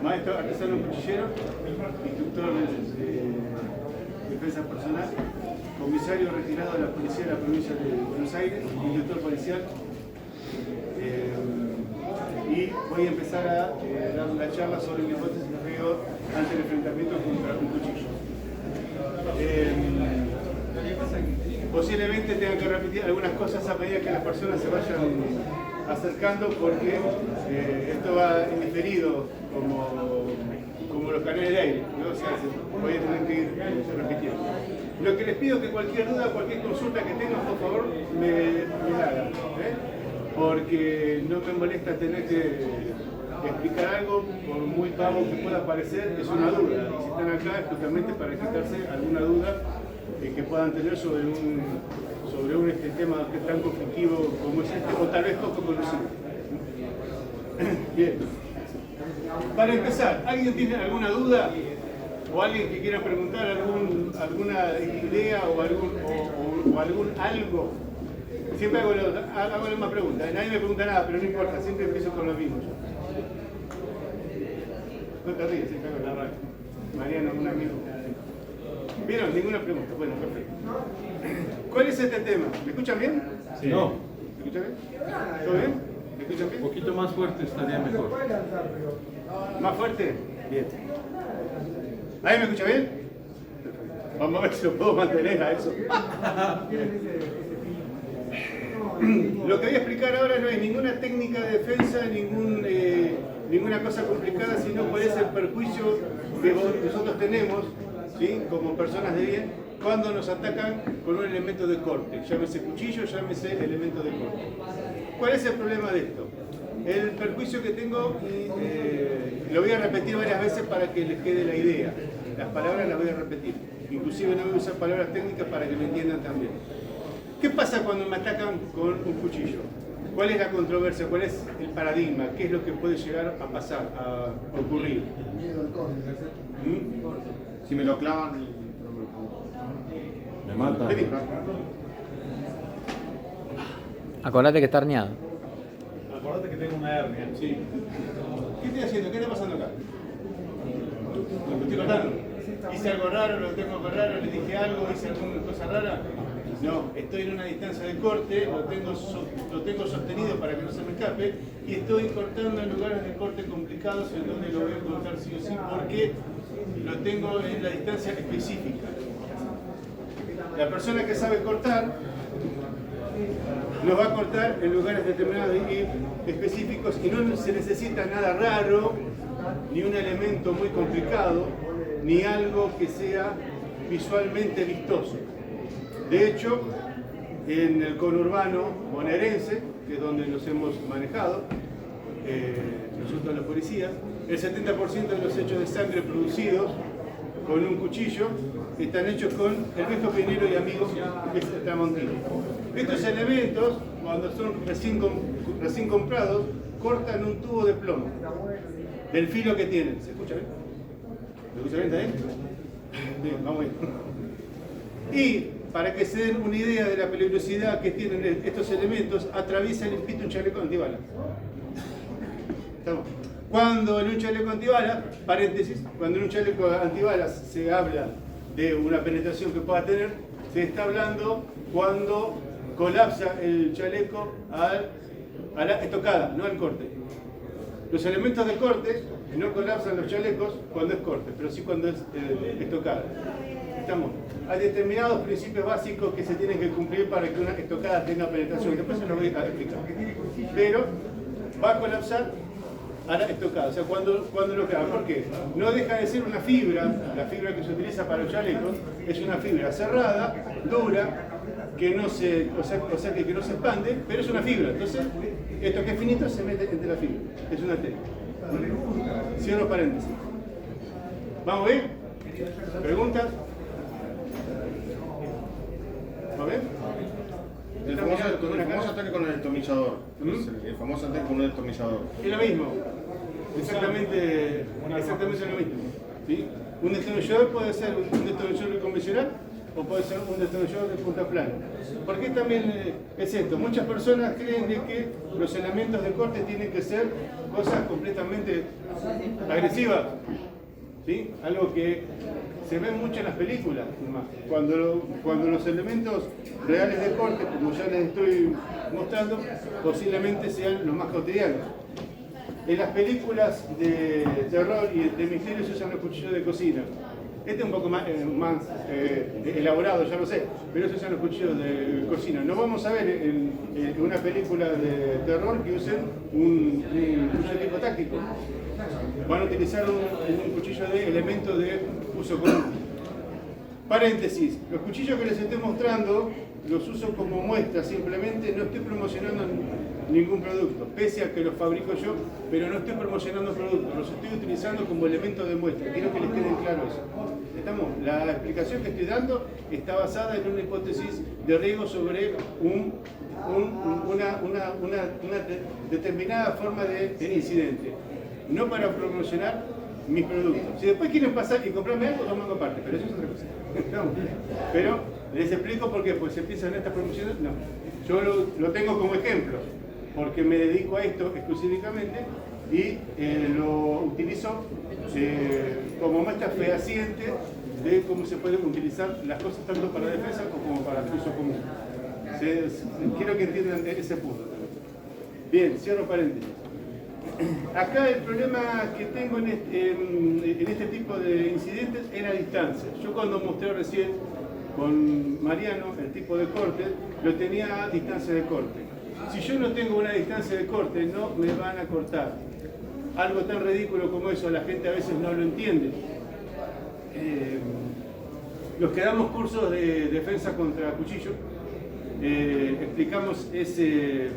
maestro artesano cuchillero, instructor de defensa personal, comisario retirado de la policía de la provincia de Buenos Aires, instructor policial. Y voy a empezar a dar una charla sobre mi hipótesis que veo ante el enfrentamiento contra un cuchillo. Posiblemente tengan que repetir algunas cosas a medida que las personas se vayan acercando, porque esto va en diferido como los canales de aire, ¿no? O sea, voy a tener que ir repitiendo. Lo que les pido es que cualquier duda, cualquier consulta que tengan, por favor, me la hagan, porque no me molesta tener que explicar algo, por muy vago que pueda parecer, es una duda. Y si están acá es justamente para quitarse alguna duda que puedan tener sobre un tema que es tan conflictivo como es este, o tal vez poco conocido. Bien. Para empezar, ¿alguien tiene alguna duda? ¿O alguien que quiera preguntar alguna idea o algún algo? Siempre hago la misma pregunta. Nadie me pregunta nada, pero no importa, siempre empiezo con lo mismo yo. No te ríes, Mariano, un amigo. ¿Vieron? Ninguna pregunta. Bueno, perfecto. ¿Cuál es este tema? ¿Me escuchan bien? Sí. No. ¿Me escuchan bien? ¿Todo bien? ¿Me escuchan bien? Un poquito más fuerte estaría mejor. ¿Más fuerte? Bien. ¿Ahí me escucha bien? Vamos a ver si lo puedo mantener a eso. Lo que voy a explicar ahora no es ninguna técnica de defensa, ninguna cosa complicada, sino cuál es el perjuicio que nosotros tenemos, ¿sí?, como personas de bien, cuando nos atacan con un elemento de corte, llámese cuchillo, llámese elemento de corte. ¿Cuál es el problema de esto? El perjuicio que tengo, lo voy a repetir varias veces para que les quede la idea. Las palabras las voy a repetir, inclusive no voy a usar palabras técnicas para que lo entiendan también. ¿Qué pasa cuando me atacan con un cuchillo? ¿Cuál es la controversia? ¿Cuál es el paradigma? ¿Qué es lo que puede llegar a pasar, a ocurrir? Si me lo clavan, Me mata. Vení. Acordate que está herniado. Acordate que tengo una hernia. Sí. ¿Qué estoy haciendo? ¿Qué está pasando acá? ¿Lo estoy contando? ¿Hice algo raro? ¿Lo tengo algo raro? ¿Le dije algo? ¿Hice alguna cosa rara? No, estoy en una distancia de corte, lo tengo sostenido para que no se me escape, y estoy cortando en lugares de corte complicados en donde lo voy a cortar sí o sí, porque lo tengo en la distancia específica. La persona que sabe cortar nos va a cortar en lugares determinados y específicos, y no se necesita nada raro, ni un elemento muy complicado, ni algo que sea visualmente vistoso. De hecho, en el conurbano bonaerense, que es donde nos hemos manejado, nosotros los policías, el 70% de los hechos de sangre producidos con un cuchillo están hechos con el viejo pionero y amigo que es el tramontino. Estos elementos, cuando son recién comprados, cortan un tubo de plomo del filo que tienen. ¿Se escucha bien? ¿Me escucha bien también? Bien, vamos bien. Y para que se den una idea de la peligrosidad que tienen estos elementos, atraviesa limpito un chaleco antibalas. ¿Estamos? Cuando en un chaleco antibalas, paréntesis, cuando en un chaleco antibalas se habla de una penetración que pueda tener, se está hablando cuando colapsa el chaleco a la estocada, no al corte. Los elementos de corte no colapsan los chalecos cuando es corte, pero sí cuando es estocada. Estamos. Hay determinados principios básicos que se tienen que cumplir para que una estocada tenga penetración. Después se lo voy a explicar. Pero va a colapsar a la estocada. O sea, cuando lo que haga. ¿Por qué? No deja de ser una fibra. La fibra que se utiliza para los chalecos es una fibra cerrada, dura, que no se, o sea que no se expande, pero es una fibra. Entonces, esto que es finito se mete entre la fibra. Es una tela. Cierro paréntesis. ¿Vamos bien? ¿Preguntas? ¿Va bien? el famoso ataque con el destornillador. El famoso ataque con un destornillador. Es lo mismo. Exactamente lo mismo. ¿Sí? Un destornillador puede ser un destornillador convencional o puede ser un destornillador de punta plana. ¿Por qué también es esto? Muchas personas creen de que los elementos de corte tienen que ser cosas completamente agresivas, ¿sí? Algo que se ve mucho en las películas, nomás. Cuando los elementos reales de corte, como ya les estoy mostrando, posiblemente sean los más cotidianos. En las películas de terror y de misterio se usan los cuchillos de cocina. Este es un poco más elaborado, ya lo sé, pero se usan los cuchillos de cocina. No vamos a ver en una película de terror que usen un cuchillo tipo táctico. Van a utilizar un cuchillo de elemento de uso común. Paréntesis, los cuchillos que les estoy mostrando los uso como muestra, simplemente no estoy promocionando ningún producto, pese a que los fabrico yo, pero no estoy promocionando productos, los estoy utilizando como elemento de muestra. Quiero que les quede claro eso. La explicación que estoy dando está basada en una hipótesis de riesgo sobre una determinada forma de incidente, no para promocionar mis productos. Si después quieren pasar y comprarme algo, lo mando aparte, pero eso es otra cosa. No. Pero les explico por qué, pues se empiezan estas promociones. No, yo lo tengo como ejemplo, porque me dedico a esto exclusivamente y lo utilizo como muestra fehaciente de cómo se pueden utilizar las cosas tanto para defensa como para uso común. Quiero que entiendan ese punto. Bien, cierro paréntesis. Acá el problema que tengo en este tipo de incidentes es la distancia. Yo cuando mostré recién con Mariano el tipo de corte, lo tenía a distancia de corte. Si yo no tengo una distancia de corte, no me van a cortar. Algo tan ridículo como eso, la gente a veces no lo entiende. Los que damos cursos de defensa contra cuchillo, explicamos ese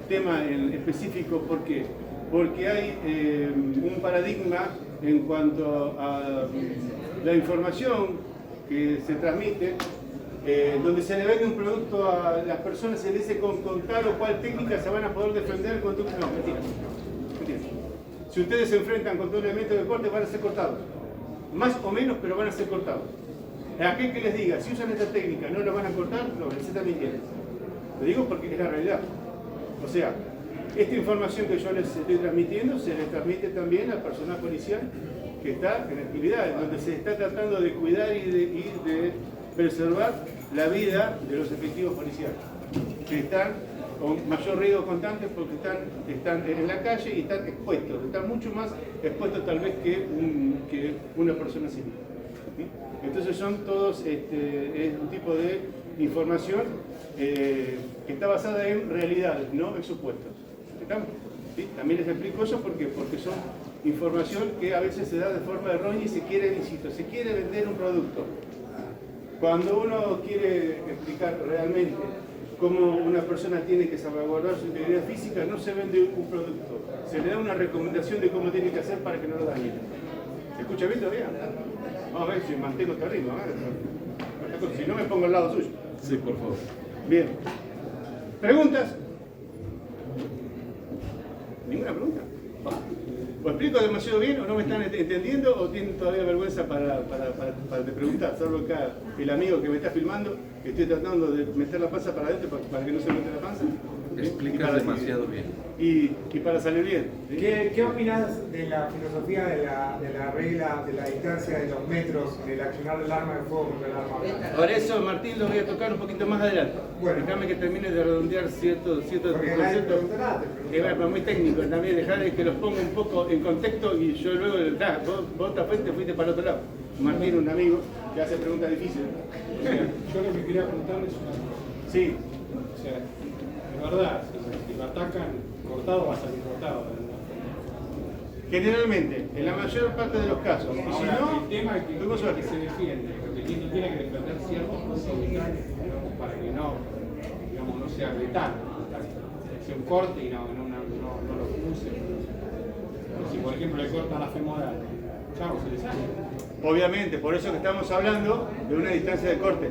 tema en específico. ¿Por qué? Porque hay un paradigma en cuanto a la información que se transmite, donde se le vende un producto a las personas, se le dice con tal o cual técnica se van a poder defender contra un... No, mentira. Si ustedes se enfrentan contra un elemento de corte, van a ser cortados. Más o menos, pero van a ser cortados. A aquel que les diga, si usan esta técnica, no lo van a cortar, no, les está mintiendo. Lo digo porque es la realidad. O sea, esta información que yo les estoy transmitiendo se le transmite también al personal policial que está en actividad, donde se está tratando de cuidar y de preservar la vida de los efectivos policiales, que están con mayor riesgo constante porque están en la calle y están expuestos, están mucho más expuestos tal vez que una persona civil. ¿Sí? Entonces son todos es un tipo de información que está basada en realidades, no en supuestos. ¿Sí? También les explico eso porque son información que a veces se da de forma errónea y se quiere vender un producto. Cuando uno quiere explicar realmente cómo una persona tiene que salvaguardar su integridad física, no se vende un producto, se le da una recomendación de cómo tiene que hacer para que no lo dañe. ¿Se escucha bien todavía? Vamos a ver si mantengo este ritmo. Si no, me pongo al lado suyo. Sí, por favor. Bien. ¿Preguntas? ¿Ninguna pregunta? ¿O explico demasiado bien o no me están entendiendo o tienen todavía vergüenza para preguntar? Salvo acá el amigo que me está filmando, que estoy tratando de meter la panza para adentro para que no se mete la panza. Explicas demasiado bien. Y para salir bien. ¿Sí? ¿Qué opinas de la filosofía de la regla de la distancia de los metros del accionar del arma de fuego contra el arma blanca? Por eso, Martín, lo voy a tocar un poquito más adelante. Bueno. Déjame que termine de redondear ciertos conceptos. Es muy técnico también, dejar que los ponga un poco en contexto y yo luego, vos te fuiste para el otro lado. Martín, un amigo, que hace preguntas difíciles. Yo lo que quería preguntarles es una cosa. Sí. O sea, de verdad, si lo atacan cortado, va a salir cortado. Generalmente, en la mayor parte de los casos. Y si Ahora, no, el tema es que tuvimos suerte. se defiende, porque tiene que defender ciertos puntos vitales, digamos, para que no sea letal. Sea un corte y no lo use. Si por ejemplo le cortan la femoral, chavo, se le sale. Obviamente, por eso que estamos hablando de una distancia de corte.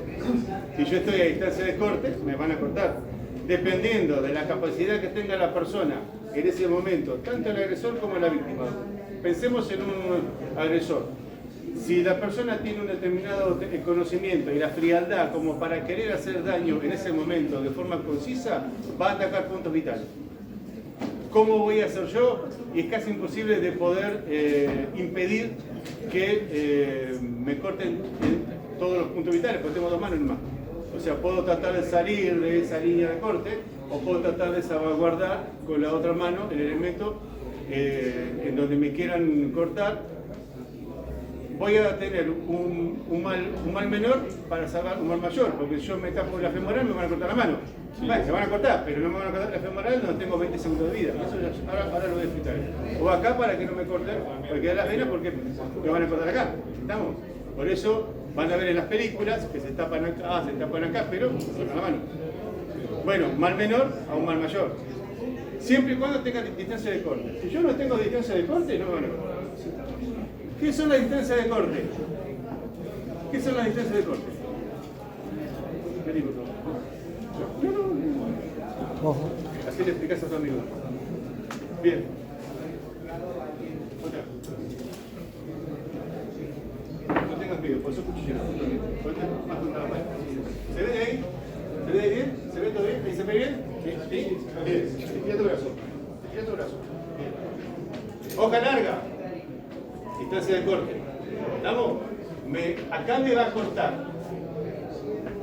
Si yo estoy a distancia de corte, me van a cortar. Dependiendo de la capacidad que tenga la persona en ese momento, tanto el agresor como la víctima. Pensemos en un agresor. Si la persona tiene un determinado conocimiento y la frialdad como para querer hacer daño en ese momento de forma concisa, va a atacar puntos vitales. ¿Cómo voy a hacer yo? Y es casi imposible de poder impedir que me corten todos los puntos vitales, porque tengo dos manos nomás. O sea, puedo tratar de salir de esa línea de corte o puedo tratar de salvaguardar con la otra mano el elemento en donde me quieran cortar. Voy a tener un mal menor para salvar un mal mayor, porque si yo me tapo la femoral me van a cortar la mano. Vale, se van a cortar, pero no me van a cortar la femoral donde tengo 20 segundos de vida. Eso ahora lo voy a explicar. O acá para que no me corten, porque da las venas porque me van a cortar acá. ¿Estamos? Por eso van a ver en las películas que se tapan acá, pero cortan la mano. Bueno, mal menor a un mal mayor. Siempre y cuando tenga distancia de corte. Si yo no tengo distancia de corte, no me van a cortar. ¿Qué son las distancias de corte? ¿Qué son las distancias de corte? Vení, por favor. No. Así le explicás a tu amigo. Bien. Otra. No tengas miedo, por eso cuchillero. Más con la mano. ¿Se ve de ahí? ¿Se ve de ahí bien? ¿Se ve todo bien? ¿Ahí se ve bien? Sí. Bien. Estira tu brazo. Estira tu brazo. Bien. Hoja larga. Distancia de corte. ¿Estamos? Acá me va a cortar.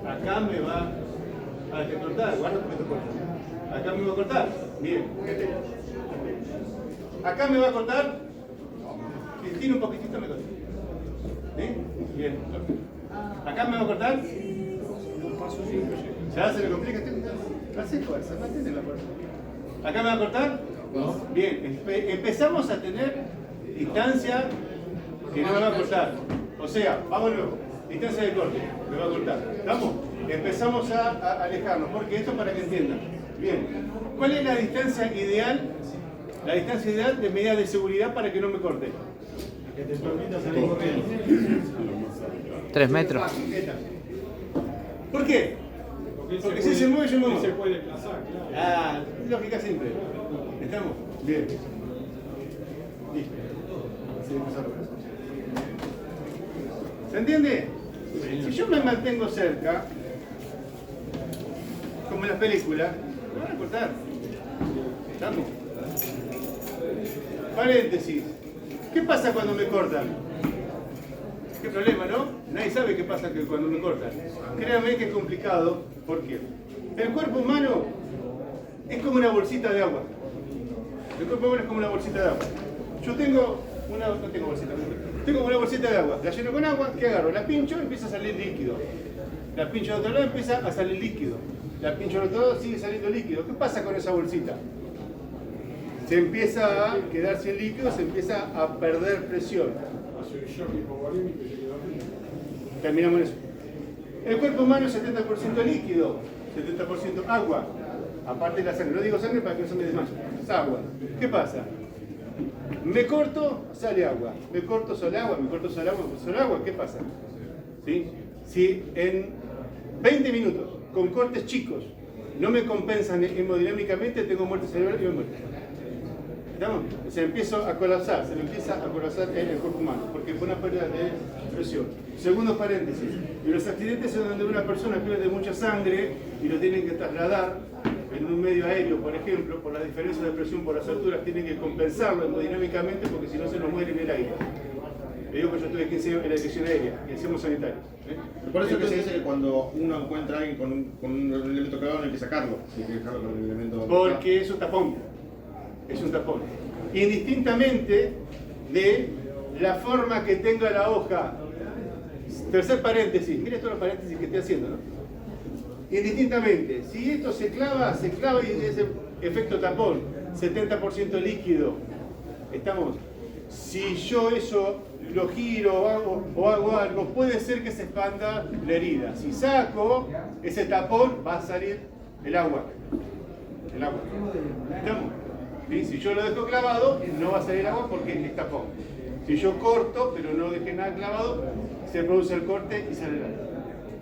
Acá me va a cortar. Guarda porque te corta. Acá me va a cortar. Bien. Acá me va a cortar. Si tiro un poquitito me corta. ¿Sí? Bien. Acá me va a cortar. Ya se le complica. Hace fuerza, mantén la fuerza. Acá me va a cortar. Bien. Empezamos a tener distancia que no me va a cortar. O sea, vamos luego. Distancia de corte, me va a cortar. ¿Estamos? Empezamos a alejarnos, porque esto para que entiendan. Bien. ¿Cuál es la distancia ideal? La distancia ideal de medida de seguridad para que no me corte. Que te permita salir corriendo. 3 metros. ¿Por qué? Porque si se mueve, yo me muevo. Se puede desplazar, claro. Lógica simple. ¿Estamos? Bien. Listo. ¿Se entiende? Si yo me mantengo cerca, como en las películas, me van a cortar. ¿Estamos? Paréntesis. ¿Qué pasa cuando me cortan? ¿Qué problema, no? Nadie sabe qué pasa cuando me cortan. Créanme que es complicado. ¿Por qué? El cuerpo humano es como una bolsita de agua. El cuerpo humano es como una bolsita de agua. Yo tengo no tengo bolsita, tengo una bolsita de agua, la lleno con agua, ¿qué agarro? La pincho y empieza a salir líquido. La pincho de otro lado, empieza a salir líquido. La pincho del otro lado, sigue saliendo líquido. ¿Qué pasa con esa bolsita? Se empieza a quedar sin líquido, se empieza a perder presión. Terminamos en eso. El cuerpo humano es 70% líquido, 70% agua. Aparte de la sangre. No digo sangre para que no se me desmaye. Es agua. ¿Qué pasa? Me corto, sale agua. Me corto, sale agua. Me corto, sale agua. Sale agua. ¿Qué pasa? ¿Sí? Si en 20 minutos, con cortes chicos, no me compensan hemodinámicamente, tengo muerte cerebral y me muero. ¿Estamos? O sea, empiezo a colapsar. Se me empieza a colapsar en el cuerpo humano, porque fue una pérdida de presión. Segundo paréntesis. Y los accidentes son donde una persona pierde mucha sangre y lo tienen que trasladar en un medio aéreo, por ejemplo, por la diferencia de presión por las alturas, tienen que compensarlo hemodinámicamente porque si no se nos muere en el aire. Le digo que yo tuve 15 años en la dirección aérea y hacemos sanitario. Por eso que se dice que cuando uno encuentra a alguien con un elemento clavado no hay que sacarlo, hay que dejarlo con el elemento. Porque es un tapón. Es un tapón. Indistintamente de la forma que tenga la hoja. Tercer paréntesis. Mira todos los paréntesis que estoy haciendo, ¿no? Indistintamente, si esto se clava y ese efecto tapón, 70% líquido. ¿Estamos? Si yo eso lo giro o hago algo, puede ser que se expanda la herida. Si saco ese tapón, va a salir el agua. El agua. ¿Estamos? ¿Sí? Si yo lo dejo clavado, no va a salir agua porque es tapón. Si yo corto, pero no dejé nada clavado, se produce el corte y sale el agua.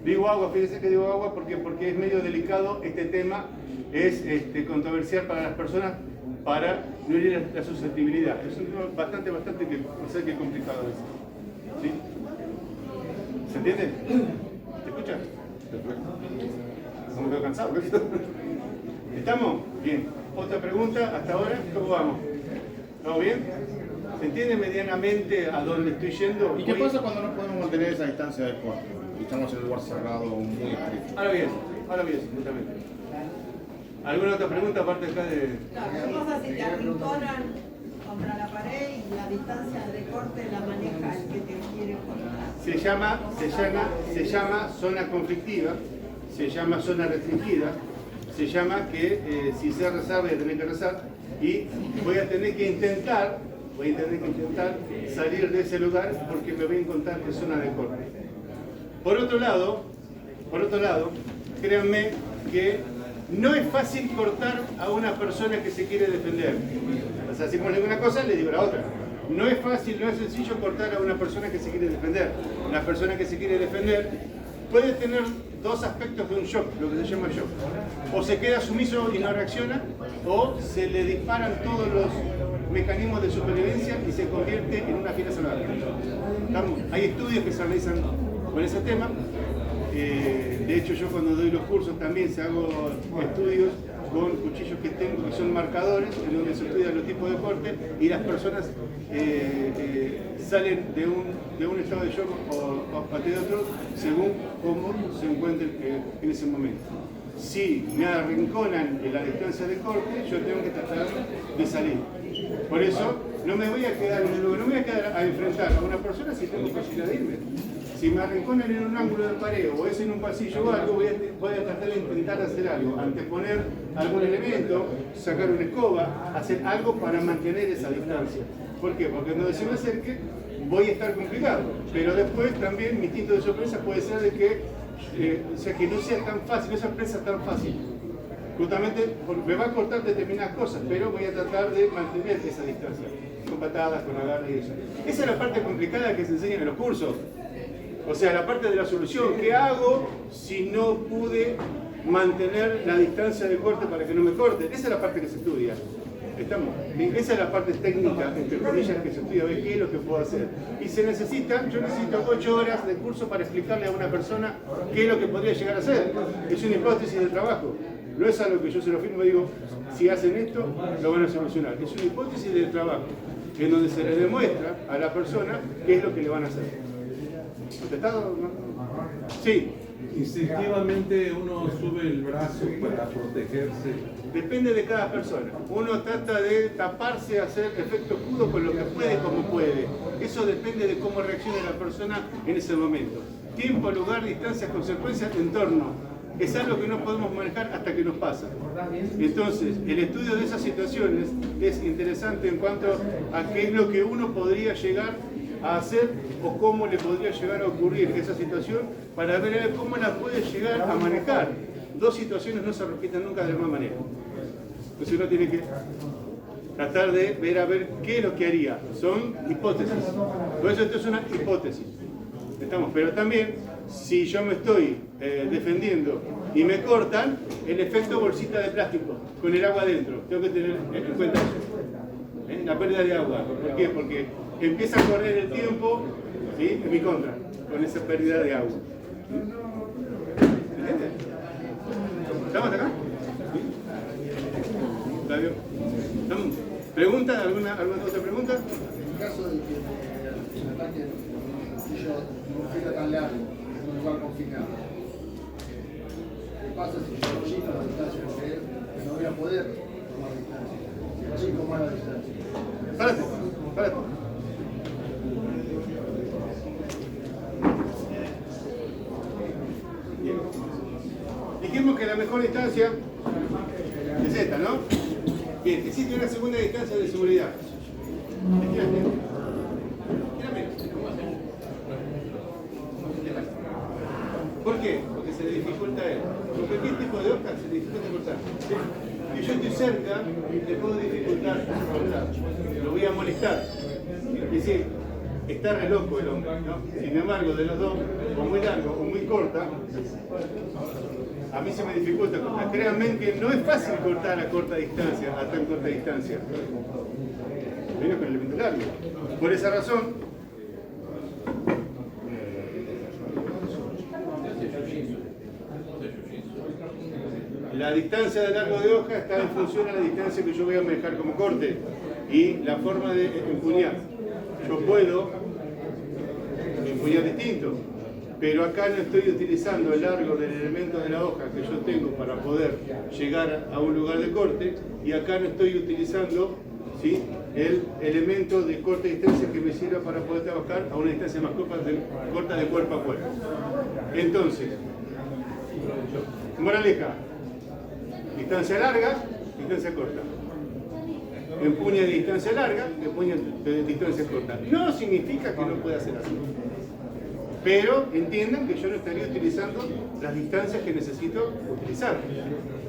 Digo agua, fíjense que digo agua porque es medio delicado este tema, es controversial para las personas para no herir la susceptibilidad. Es un tema bastante que complicado eso. ¿Sí? ¿Se entiende? ¿Te escuchas? Estamos medio cansados, ¿no? ¿Estamos? Bien. ¿Otra pregunta hasta ahora? ¿Cómo vamos? ¿Estamos bien? ¿Se entiende medianamente a dónde estoy yendo? ¿Y qué pasa cuando no podemos mantener esa distancia de corte? Y estamos en un lugar cerrado muy estricto. Ahora bien, justamente. ¿Alguna otra pregunta aparte acá de...? Claro, ¿qué pasa si te arrinconan contra la pared y la distancia de corte la maneja el que te quiere cortar? Se llama zona conflictiva, se llama zona restringida, se llama que si sé rezar voy a tener que rezar y voy a tener que intentar salir de ese lugar porque me voy a encontrar en zona de corte. Por otro lado, créanme que no es fácil cortar a una persona que se quiere defender. O sea, si pongo alguna cosa, le digo la otra. No es fácil, no es sencillo cortar a una persona que se quiere defender. La persona que se quiere defender puede tener dos aspectos de un shock, lo que se llama shock. O se queda sumiso y no reacciona, o se le disparan todos los mecanismos de supervivencia y se convierte en una fiera salvaje. Hay estudios que se realizan con ese tema. De hecho, yo cuando doy los cursos también hago estudios con cuchillos que tengo que son marcadores, en donde se estudian los tipos de corte y las personas salen de un estado de shock o de otro según cómo se encuentren en ese momento. Si me arrinconan en la distancia de corte, yo tengo que tratar de salir. Por eso no me voy a quedar en un lugar, no me voy a quedar a enfrentar a una persona si tengo posibilidad de irme. Si me arrinconan en un ángulo de pared o es en un pasillo o algo, voy a tratar de intentar hacer algo, anteponer algún elemento, sacar una escoba, hacer algo para mantener esa distancia. ¿Por qué? Porque cuando se me acerque voy a estar complicado, pero después también mi instinto de sorpresa puede ser de que, que no sea tan fácil, no sea presa tan fácil. Justamente porque me va a cortar determinadas cosas, pero voy a tratar de mantener esa distancia, con patadas, con agarre y eso. Esa es la parte complicada que se enseña en los cursos. O sea, la parte de la solución, ¿qué hago si no pude mantener la distancia de corte para que no me corten? Esa es la parte que se estudia. ¿Estamos? Esa es la parte técnica, entre comillas, que se estudia, ver qué es lo que puedo hacer. Y yo necesito 8 horas de curso para explicarle a una persona qué es lo que podría llegar a hacer. Es una hipótesis de trabajo. No es algo que yo se lo firmo y digo, si hacen esto, lo van a solucionar. Es una hipótesis de trabajo, en donde se le demuestra a la persona qué es lo que le van a hacer. ¿Contestado? ¿No? Sí. Instintivamente uno sube el brazo para protegerse. Depende de cada persona. Uno trata de taparse, hacer efecto escudo con lo que puede, como puede. Eso depende de cómo reaccione la persona en ese momento. Tiempo, lugar, distancias, consecuencias, entorno. Es algo que no podemos manejar hasta que nos pasa. Entonces, el estudio de esas situaciones es interesante en cuanto a qué es lo que uno podría llegar a hacer o cómo le podría llegar a ocurrir esa situación para ver cómo la puede llegar a manejar. Dos situaciones no se repiten nunca de la misma manera. Entonces uno tiene que tratar de ver a ver qué es lo que haría. Son hipótesis. Por eso esto es una hipótesis. Pero también, si yo me estoy defendiendo y me cortan, el efecto bolsita de plástico con el agua adentro. Tengo que tener en cuenta eso. La pérdida de agua. ¿Por qué? Porque empieza a correr el tiempo, ¿sí?, en mi contra, con esa pérdida de agua. ¿Entiendes? ¿Estamos hasta acá? ¿Sí? ¿Pregunta? ¿Alguna otra pregunta? En caso de que me ataquen y yo no fuera tan largo, en un lugar confinado, ¿qué pasa si yo chico la distancia que no voy a poder tomar distancia? Si chico más la distancia. Párate. Bien. Dijimos que la mejor distancia es esta, ¿no? Bien, existe una segunda distancia de seguridad. ¿Por qué? Porque se le dificulta a él. Con cualquier tipo de hoja se le dificulta cortar. Si yo estoy cerca, le puedo dificultar cortar. Lo voy a molestar. Es decir, está re loco el hombre, ¿no? Sin embargo, de los dos, o muy largo o muy corta, a mí se me dificulta cortar. Créanme que no es fácil cortar a corta distancia, a tan corta distancia. Menos con el elemento largo. Por esa razón, La distancia de largo de hoja está en función a la distancia que yo voy a manejar como corte y la forma de empuñar. Yo puedo empuñar distinto, pero acá no estoy utilizando el largo del elemento de la hoja que yo tengo para poder llegar a un lugar de corte, y acá no estoy utilizando, ¿sí?, el elemento de corte de distancia que me sirva para poder trabajar a una distancia más corta de cuerpo a cuerpo. Entonces, moraleja, distancia larga, distancia corta. Empuña de distancia larga, empuña de distancia corta. No significa que no pueda ser así, pero entiendan que yo no estaría utilizando las distancias que necesito utilizar.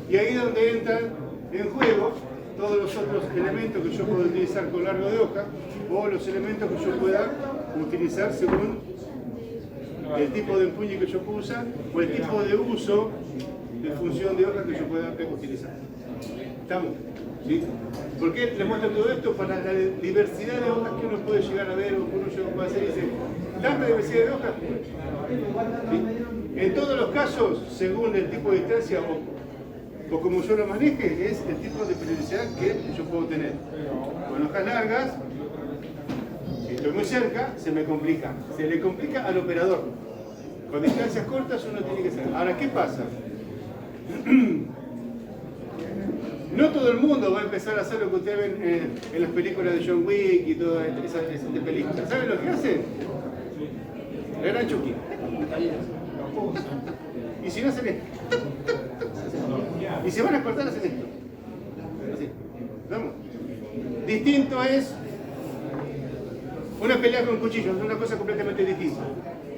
Y ahí es donde entran en juego todos los otros elementos que yo puedo utilizar con largo de hoja, o los elementos que yo pueda utilizar según el tipo de empuñe que yo puedo usar, o el tipo de uso de función de hoja que yo pueda utilizar. ¿Estamos? ¿Sí? ¿Por qué les muestro todo esto? Para la diversidad de hojas que uno puede llegar a ver o que uno puede hacer. Dice, ¿tanta diversidad de hojas? ¿Sí? En todos los casos, según el tipo de distancia o como yo lo maneje, es el tipo de periodicidad que yo puedo tener. Con hojas largas, si estoy muy cerca, se me complica. Se le complica al operador. Con distancias cortas uno tiene que hacer. Ahora, ¿qué pasa? No todo el mundo va a empezar a hacer lo que ustedes ven en las películas de John Wick y todas esas películas. ¿Saben lo que hacen? Le gran Chucky. Y si no hacen esto. Y se van a cortar, hacen esto. Así. ¿Vamos? Distinto es una pelea con cuchillos, es una cosa completamente distinta.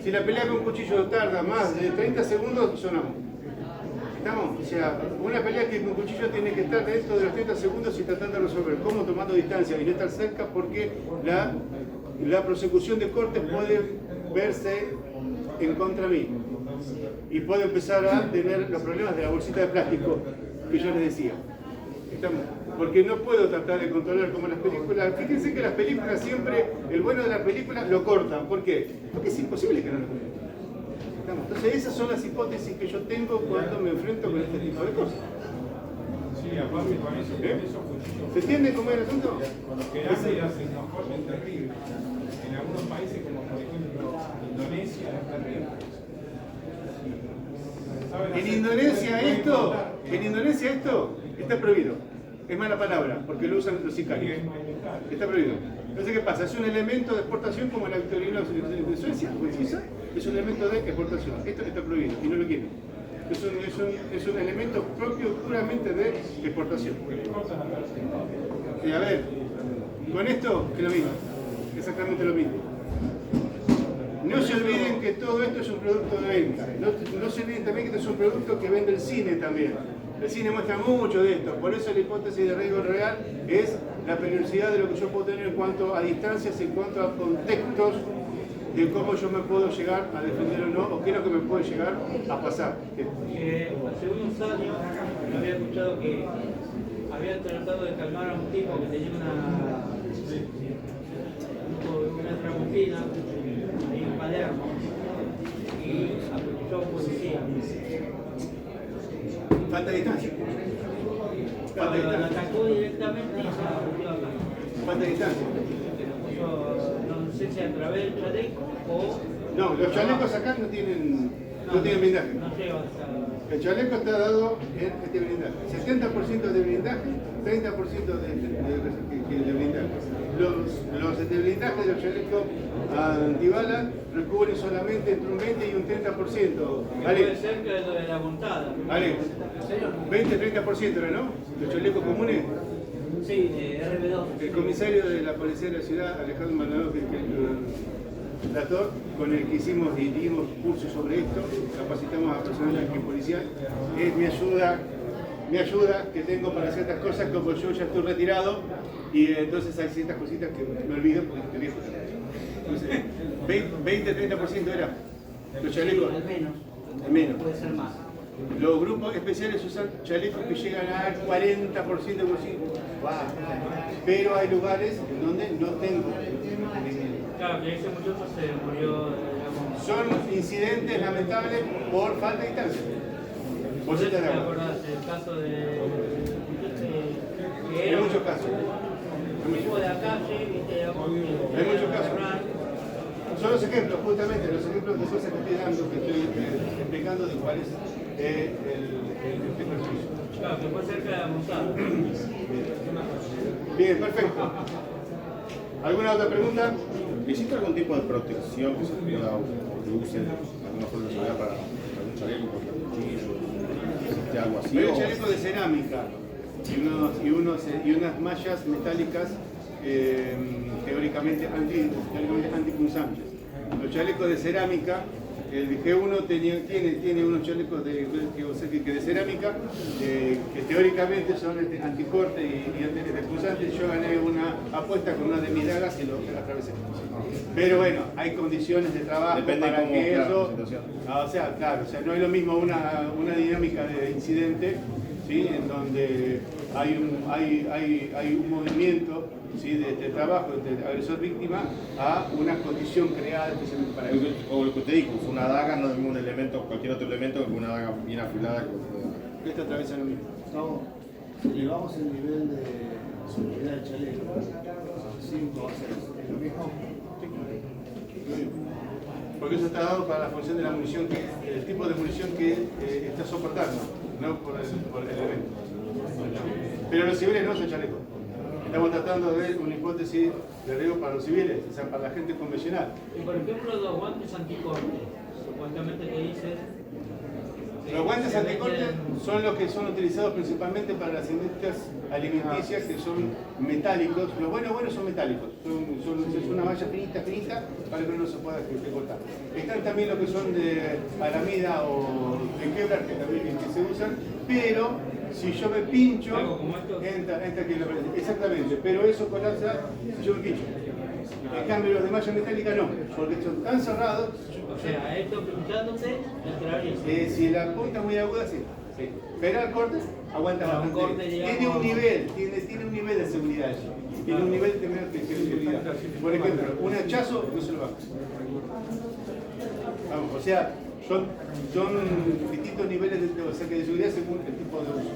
Si la pelea con cuchillo tarda más de 30 segundos, sonamos. ¿Estamos? O sea, una pelea que con cuchillo tiene que estar dentro de los 30 segundos y tratando de resolver. ¿Cómo? Tomando distancia y no estar cerca, porque la prosecución de cortes puede verse en contra mí. Y puede empezar a tener los problemas de la bolsita de plástico que yo les decía. ¿Estamos? Porque no puedo tratar de controlar como las películas. Fíjense que las películas siempre, el bueno de las películas lo cortan. ¿Por qué? Porque es imposible que no lo corten. Entonces esas son las hipótesis que yo tengo cuando me enfrento con este tipo de cosas. Sí, aparte con eso, cuchillos. ¿Se entiende cómo es el asunto? Cuando quedan y hacen unos cortes terribles. En algunos países como por ejemplo Indonesia es terrible. En Indonesia esto está prohibido. Es mala palabra, porque lo usan los sicarios. Está prohibido. Entonces, ¿qué pasa? Es un elemento de exportación como la Victorinox de Suecia o en Suiza. Es un elemento de exportación. Esto está prohibido y no lo quieren. Es un elemento propio puramente de exportación. Y a ver, con esto es lo mismo. Exactamente lo mismo. No se olviden que todo esto es un producto de venta. No se olviden también que esto es un producto que vende el cine también. El cine muestra mucho de esto. Por eso la hipótesis de riesgo real es la periodicidad de lo que yo puedo tener en cuanto a distancias, en cuanto a contextos de cómo yo me puedo llegar a defender o no, o qué es lo que me puede llegar a pasar. Hace unos años había escuchado que habían tratado de calmar a un tipo que tenía una trabuquina ahí en Palermo y apuntó a un policía. Falta de distancia. Falta de Lo distancia. atacó directamente y se apuntó acá. Falta de distancia. No sé si a través del chaleco o... No, los chalecos acá no tienen blindaje. No llega hasta... El chaleco está dado en este blindaje. 70% de blindaje, 30% de blindaje. Los de blindaje de los chalecos antibalas recubren solamente entre un 20 y un 30%. Puede ser que es lo de la montada. Alex, 20-30%, ¿no? Los chalecos comunes. Sí, RB2. El comisario de la Policía de la Ciudad, Alejandro Maldonado, con el que hicimos y dimos cursos sobre esto, capacitamos a personal aquí policial, es mi ayuda que tengo para ciertas cosas, como yo ya estoy retirado y entonces hay ciertas cositas que me olvido porque estoy viejo. Entonces, 20-30% era los chalecos. Al menos. Puede ser más. Los grupos especiales usan chalecos que llegan al 40%, pero hay lugares donde no tengo. Claro, que ese muchacho se murió, digamos. Son incidentes lamentables por falta de distancia. bolsita de ¿Te agua. acordás del caso de que Hay era muchos casos. un tipo de la calle, viste, Hay muchos casos. Son los ejemplos, justamente, los ejemplos de cosas que estoy dando, que estoy explicando de cuál es el ejercicio. Claro, que fue cerca de la montada. Bien, perfecto. ¿Alguna otra pregunta? ¿Existe algún tipo de protección que se pueda que usen alguna forma de seguridad para algún chaleco contra cuchillos? ¿Existe algo así? Hay un o- chaleco de cerámica y unas mallas metálicas teóricamente antipunzantes. Los chalecos de cerámica, el G1 tiene unos chalecos de cerámica que teóricamente son anticorte y antipunzantes. Yo gané una apuesta con una de mis dagas y lo atravesé. Pero bueno, hay condiciones de trabajo. Depende para cómo, que claro, eso, la situación. o sea, claro, o sea, no es lo mismo una dinámica de incidente, ¿sí? En donde hay un movimiento, ¿sí? de trabajo entre agresor-víctima a una condición creada especialmente para eso. O lo que usted dijo, una daga no es un elemento, cualquier otro elemento que una daga bien afilada. Que Esto atraviesa lo mismo. Gustavo, si elevamos el nivel de seguridad del chaleco, 5 a 6, ¿es lo mismo? Porque eso está dado para la función de la munición, el tipo de munición que está soportando, no por el evento. Pero los civiles no son chalecos. Estamos tratando de ver una hipótesis de riesgo para los civiles, o sea, para la gente convencional. Y por ejemplo, los guantes anticorte, supuestamente que dicen. Los guantes anticorte son los que son utilizados principalmente para las industrias alimenticias que son metálicos. Los buenos son metálicos, es una malla finita para que no se pueda cortar. Están también los que son de aramida o de Kevlar que también que se usan, pero si yo me pincho, entra aquí exactamente, pero eso colapsa si yo me pincho. En cambio los de malla metálica no, porque son tan cerrados. O sea, esto pinchándose, entraría. Si la punta es muy aguda, sí. Pero al corte aguanta Pero un bastante. corte, digamos, Tiene un nivel de seguridad allí. Tiene un nivel de seguridad. Por ejemplo, un hachazo no se lo va a hacer. Vamos, o sea, son distintos niveles de seguridad según el tipo de uso.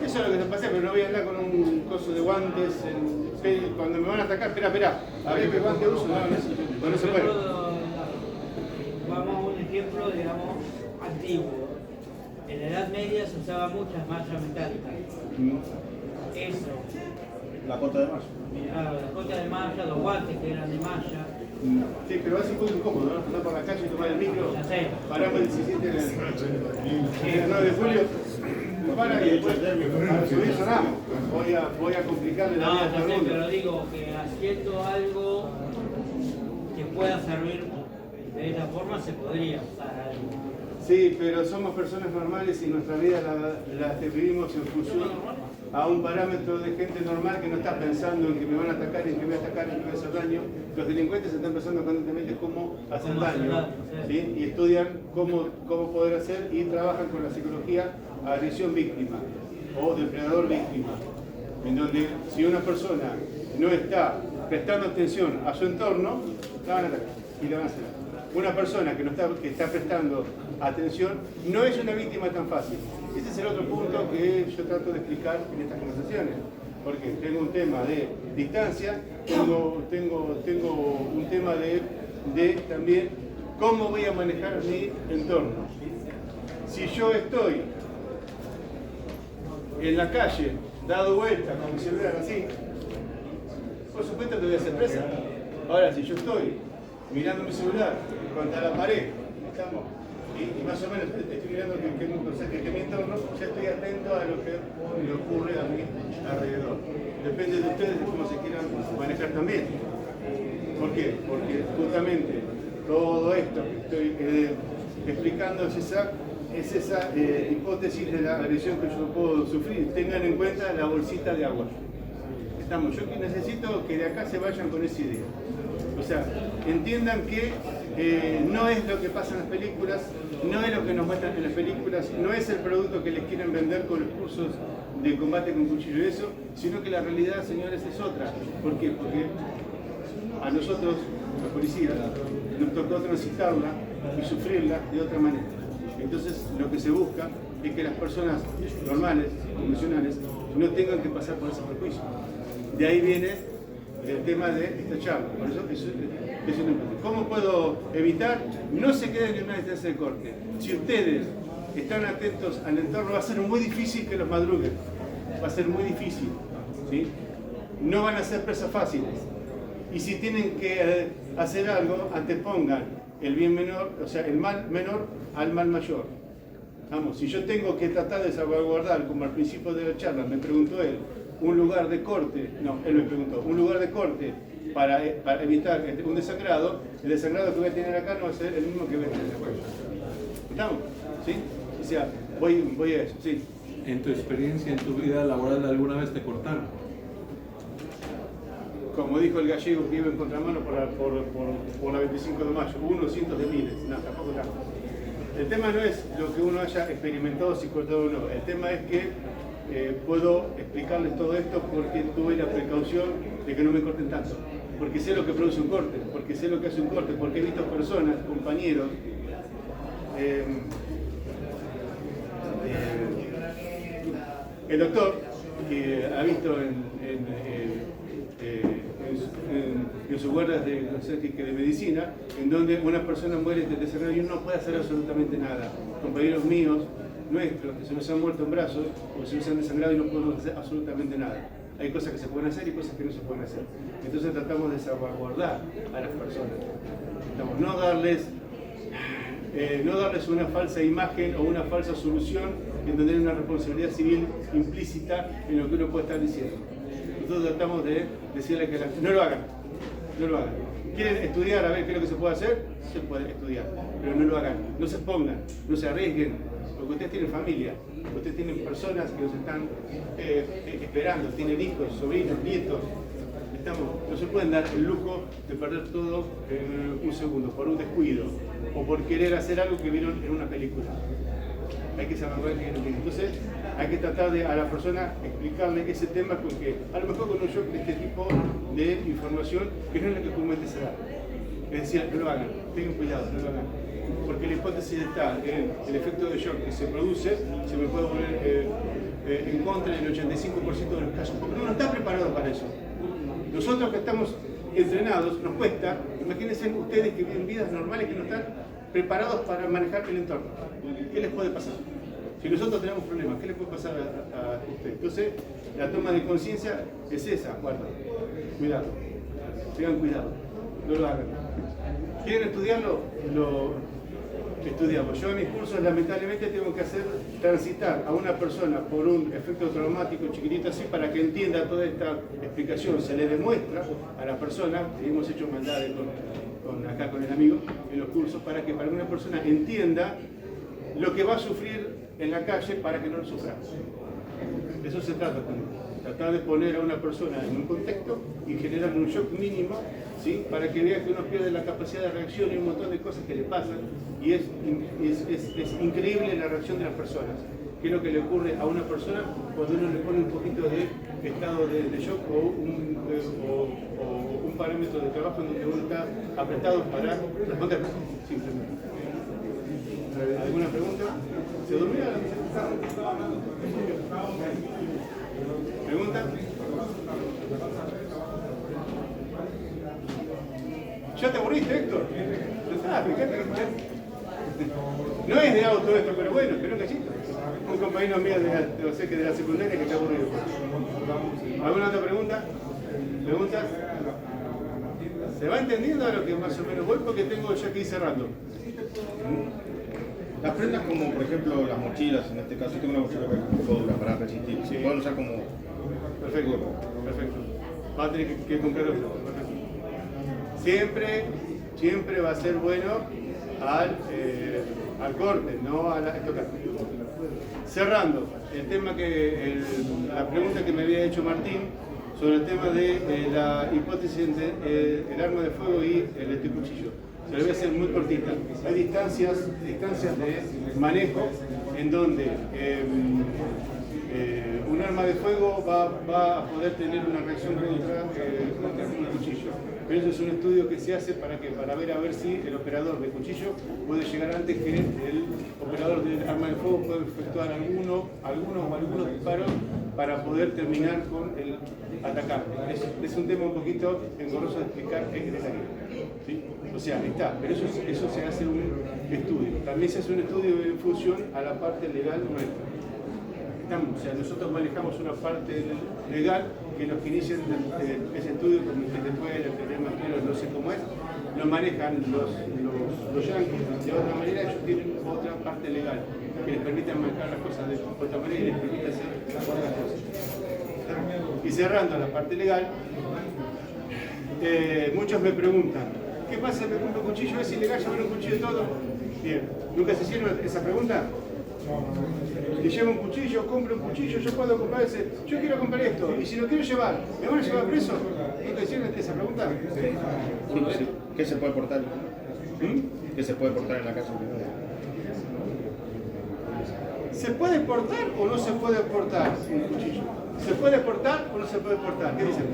Eso es lo que se pasa, pero no voy a andar con un coso de guantes cuando me van a atacar. Espera, a ver qué guante uso. No se puede. Vamos a un ejemplo, digamos, antiguo. En la Edad Media se usaba muchas mallas metálicas. Eso. La cota de malla. Claro, las cotas de malla, los guantes que eran de malla. Sí, pero va a ser muy incómodo, ¿no? Andar por la calle y tomar el micro. Ya sé. Paramos el 17 el 9 de julio. Para y después para subir sonamos. Voy a complicarle la vida a No, todo ya el sé, mundo. pero digo que haciendo algo que pueda servir de esa forma se podría usar algo. Sí, pero somos personas normales y nuestra vida la vivimos en función a un parámetro de gente normal que no está pensando en que me van a atacar, en que me voy a atacar, en que me voy a hacer daño. Los delincuentes están pensando constantemente cómo hacer daño, ¿sí? Y estudian cómo poder hacer y trabajan con la psicología agresión víctima o depredador víctima, en donde si una persona no está prestando atención a su entorno, la van a atacar y le van a hacer daño. Una persona que está prestando atención no es una víctima tan fácil. Ese es el otro punto que yo trato de explicar en estas conversaciones. Porque tengo un tema de distancia, tengo un tema de también cómo voy a manejar mi entorno. Si yo estoy en la calle, dado vuelta con mi celular así, por supuesto que voy a ser presa. Ahora, si yo estoy mirando mi celular contra la pared, ¿estamos? Y más o menos estoy mirando que mi entorno, ya estoy atento a lo que me ocurre a mi alrededor. Depende de ustedes de cómo se quieran manejar también. ¿Por qué? Porque justamente todo esto que estoy explicando es esa hipótesis de la agresión que yo puedo sufrir. Tengan en cuenta la bolsita de agua. Yo necesito que de acá se vayan con esa idea. O sea, entiendan que no es lo que pasa en las películas, no es lo que nos muestran en las películas, no es el producto que les quieren vender con los cursos de combate con cuchillo y eso, sino que la realidad, señores, es otra. ¿Por qué? Porque a nosotros, los policías, nos tocó transitarla y sufrirla de otra manera. Entonces lo que se busca es que las personas normales, convencionales, no tengan que pasar por ese perjuicio. De ahí viene el tema de esta charla. Por eso es importante. ¿Cómo puedo evitar? No se queden en una distancia de corte. Si ustedes están atentos al entorno, va a ser muy difícil que los madruguen. Va a ser muy difícil, ¿sí? No van a ser presas fáciles. Y si tienen que hacer algo, antepongan el bien menor, o sea, el mal menor al mal mayor. Vamos, si yo tengo que tratar de salvaguardar, como al principio de la charla me preguntó él, un lugar de corte, no, él me preguntó, un lugar de corte para evitar un desangrado, el desangrado que voy a tener acá no va a ser el mismo que voy a tener después. ¿Estamos? ¿Sí? O sea, voy a eso, sí. En tu experiencia, en tu vida laboral, ¿alguna vez te cortaron? Como dijo el gallego que iba en contramano por la 25 de mayo, unos cientos de miles, no, tampoco tanto. El tema no es lo que uno haya experimentado, si cortado o no, el tema es que puedo explicarles todo esto porque tuve la precaución de que no me corten tanto, porque sé lo que produce un corte, porque sé lo que hace un corte, porque he visto personas, compañeros, el doctor que ha visto en sus guardas de medicina, en donde una persona muere de desangrado y uno no puede hacer absolutamente nada. Compañeros míos, nuestros, que se nos han muerto en brazos o se nos han desangrado y no podemos hacer absolutamente nada. Hay cosas que se pueden hacer y cosas que no se pueden hacer. Entonces tratamos de salvaguardar a las personas. No darles una falsa imagen o una falsa solución en donde hay una responsabilidad civil implícita en lo que uno puede estar diciendo. Nosotros tratamos de decirle que no lo hagan, no lo hagan. ¿Quieren estudiar a ver qué es lo que se puede hacer? Se puede estudiar, pero no lo hagan. No se expongan, no se arriesguen, porque ustedes tienen familia, ustedes tienen personas que los están esperando, tienen hijos, sobrinos, nietos. No se pueden dar el lujo de perder todo en un segundo, por un descuido o por querer hacer algo que vieron en una película. Hay que saber que entonces hay que tratar de a la persona explicarle ese tema con que a lo mejor con un shock de este tipo de información que no es la que comúnmente se da. Es decir, no lo hagan, tengan cuidado, no lo hagan. Porque la hipótesis está en el efecto de shock que se produce, se me puede poner en contra del 85% de los casos, porque uno no está preparado para eso. Nosotros que estamos entrenados, nos cuesta, imagínense ustedes que viven vidas normales que no están preparados para manejar el entorno. ¿Qué les puede pasar? Si nosotros tenemos problemas, ¿qué les puede pasar a usted? Entonces, la toma de conciencia es esa, guarda, cuidado, tengan cuidado, no lo hagan. ¿Quieren estudiarlo? Lo estudiamos. Yo en mis cursos lamentablemente tengo que hacer transitar a una persona por un efecto traumático chiquitito así para que entienda toda esta explicación. Se le demuestra a la persona, hemos hecho maldades acá con el amigo en los cursos, para que una persona entienda lo que va a sufrir en la calle para que no lo sufra. De eso se trata también. Tratar de poner a una persona en un contexto y generar un shock mínimo, ¿sí? Para que vea que uno pierde la capacidad de reacción y un montón de cosas que le pasan. Y es increíble la reacción de las personas. ¿Qué es lo que le ocurre a una persona cuando uno le pone un poquito de estado de shock o un parámetro de trabajo en donde uno está apretado para responder? Simplemente. ¿Alguna pregunta? ¿Se durmió? ¿Pregunta? ¿Ya te aburriste, Héctor? No es de auto esto, pero bueno, espero que sí. Un compañero mío de la secundaria que está aburrido. ¿Alguna otra pregunta? ¿Preguntas? ¿Se va entendiendo a lo que más o menos voy? Porque tengo ya que ir cerrando. Las prendas como, por ejemplo, las mochilas, en este caso tengo una mochila que cobra para resistir, se pueden usar como... Perfecto, perfecto. Va a tener que comprar otro. Siempre va a ser bueno al corte, no a tocar. Cerrando, el tema la pregunta que me había hecho Martín sobre el tema de la hipótesis entre el arma de fuego y el cuchillo. Se lo voy a hacer muy cortita. Hay distancias de manejo en donde un arma de fuego va a poder tener una reacción contra un cuchillo. Pero eso es un estudio que se hace para ver a ver si el operador de cuchillo puede llegar antes que el operador del arma de fuego, puede efectuar algunos disparos para poder terminar con el atacante. Es un tema un poquito engorroso de explicar en el área. ¿Sí? O sea, está, pero eso se hace un estudio. También se hace un estudio en función a la parte legal nuestra. O sea, nosotros manejamos una parte legal que los que inician ese estudio, como que después el problema, no sé cómo es, lo manejan los yanquis, de otra manera ellos tienen otra parte legal que les permite manejar las cosas de otra manera y les permite hacer otras cosas. Y cerrando la parte legal, muchos me preguntan, ¿qué pasa si me compro un cuchillo? ¿Es ilegal llevar un cuchillo todo? Bien, ¿nunca se hicieron esa pregunta? Que llevo un cuchillo, compro un cuchillo, yo puedo comprar ese, yo quiero comprar esto, y si lo quiero llevar, ¿me van a llevar preso? ¿Nunca hicieron esa pregunta? Sí. ¿Qué se puede portar? ¿Qué se puede portar en la casa? ¿Se puede portar o no se puede portar un cuchillo? ¿Se puede portar o no se puede portar? ¿Qué dicen?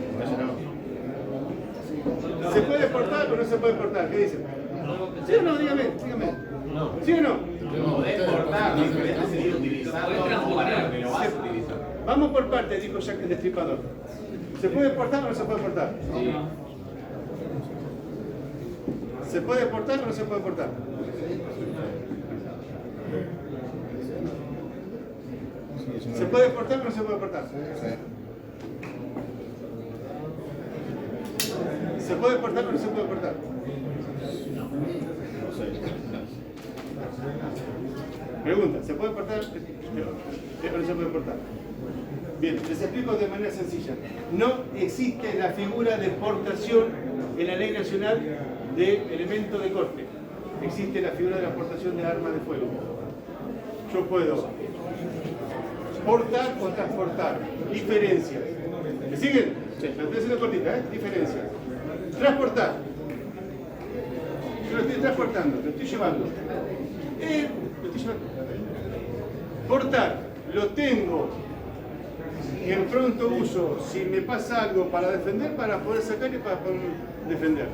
¿Se puede portar o no se puede portar? ¿Qué dicen? ¿Sí o no? Dígame. ¿Sí o no? Vamos por partes, dijo Jack el Destripador. ¿Se puede portar o no se puede portar? ¿Se puede portar o no se puede portar? ¿Se puede portar o no se puede portar? ¿Se puede portar o no se puede portar? Pregunta, ¿se puede portar o no se puede portar? Bien, les explico de manera sencilla. No existe la figura de portación en la ley nacional de elemento de corte. Existe la figura de la portación de armas de fuego. Yo puedo portar o transportar. Diferencias. ¿Me siguen? Sí. La estoy haciendo cortita, ¿eh? Diferencias. Transportar. Yo lo estoy transportando, lo estoy llevando. Portar, lo tengo en pronto uso, si me pasa algo para defender, para poder sacar y para poder defender.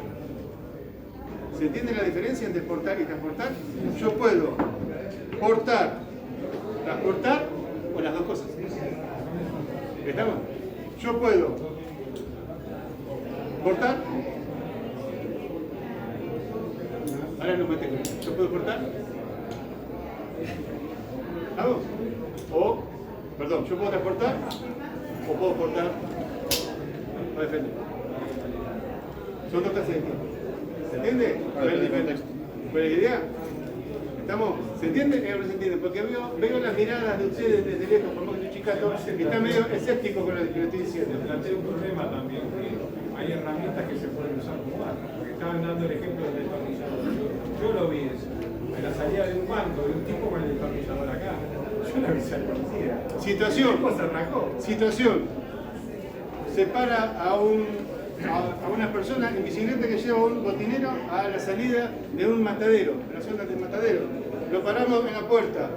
¿Se entiende la diferencia entre portar y transportar? Yo puedo portar, transportar o las dos cosas. ¿Estamos? Yo puedo portar. Ahora no me tengo. Yo puedo portar. ¿Hago? Perdón, yo puedo transportar o puedo portar o defender. Son dos clases de tiempo. ¿Se entiende? ¿Cuál es la idea? ¿Estamos? ¿Se entiende o no se entiende? Porque veo las miradas de ustedes desde lejos, por más que soy chicato, y está medio escéptico con lo que le estoy diciendo. Plantea un problema también, que hay herramientas que se pueden usar como armas. Porque estaban dando el ejemplo del destornillador. Yo lo vi eso. En la salida de un banco, de un tipo con el destornillador acá. Yo le avisé al policía. Situación. Se para a una persona en bicicleta que lleva un botinero a la salida de un matadero, de la zona del matadero. Lo paramos en la puerta.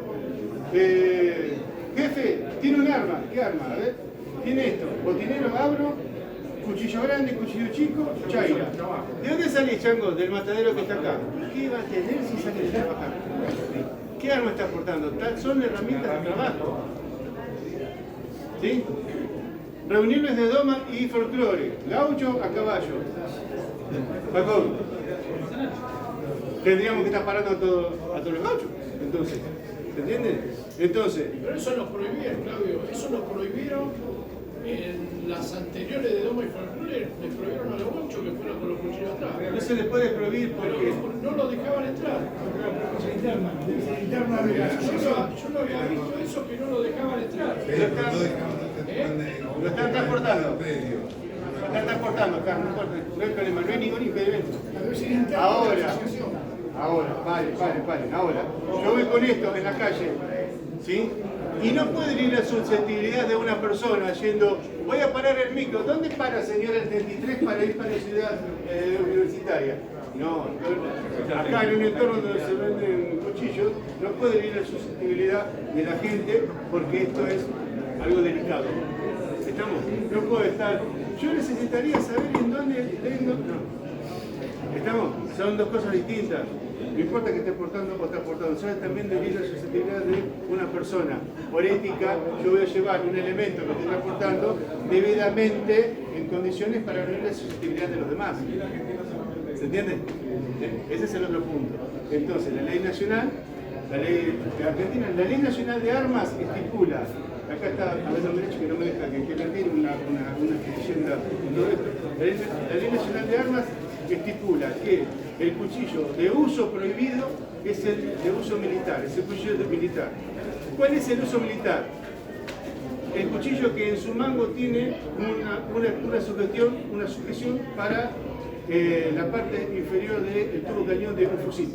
Jefe, tiene un arma. ¿Qué arma? A ver. Tiene esto. Botinero, abro. Cuchillo grande, cuchillo chico, chaira. ¿De dónde salís, chango? Del matadero que está acá. ¿Qué va a tener si sale de trabajar? ¿Qué arma está portando? Son herramientas de trabajo. ¿Sí? Reuniones de doma y folclore. Gaucho a caballo. Pacón. Tendríamos que estar parando a todos los gauchos. Entonces, ¿se entiende? Entonces. Pero eso lo prohibieron, Claudio. Eso lo prohibieron en las anteriores de doma y folclore. Les prohibieron a los gauchos que fueron con los cuchillos atrás. No se les puede prohibir porque no lo dejaban entrar. Yo no había visto eso, que no lo dejaban entrar. Lo están transportando. Lo están transportando, Carlos. No hay problema, no hay ningún impedimento. Ahora, paren. Ahora, yo voy con esto en la calle, ¿sí? Y no puede ir la susceptibilidad de una persona yendo, voy a parar el micro. ¿Dónde para, señora, el 33 para ir para la ciudad universitaria? No, acá en un entorno donde se venden cuchillos, no puede ir la susceptibilidad de la gente porque esto es algo delicado. ¿Estamos? No puedo estar. Yo necesitaría saber en dónde tengo. No. ¿Estamos? Son dos cosas distintas. No importa que esté portando o esté portando, sabes también de la susceptibilidad de una persona. Por ética, yo voy a llevar un elemento que estoy transportando debidamente en condiciones para no ir a la susceptibilidad de los demás. ¿Se entiende? Ese es el otro punto. Entonces, la ley nacional, la ley de Argentina, la ley nacional de armas estipula, acá está Alberto Derecho que no me deja que tiene una leyenda en todo esto. La ley nacional de armas estipula que el cuchillo de uso prohibido es el de uso militar, es el cuchillo militar. ¿Cuál es el uso militar? El cuchillo que en su mango tiene una sujeción para la parte inferior del tubo cañón de un fusil.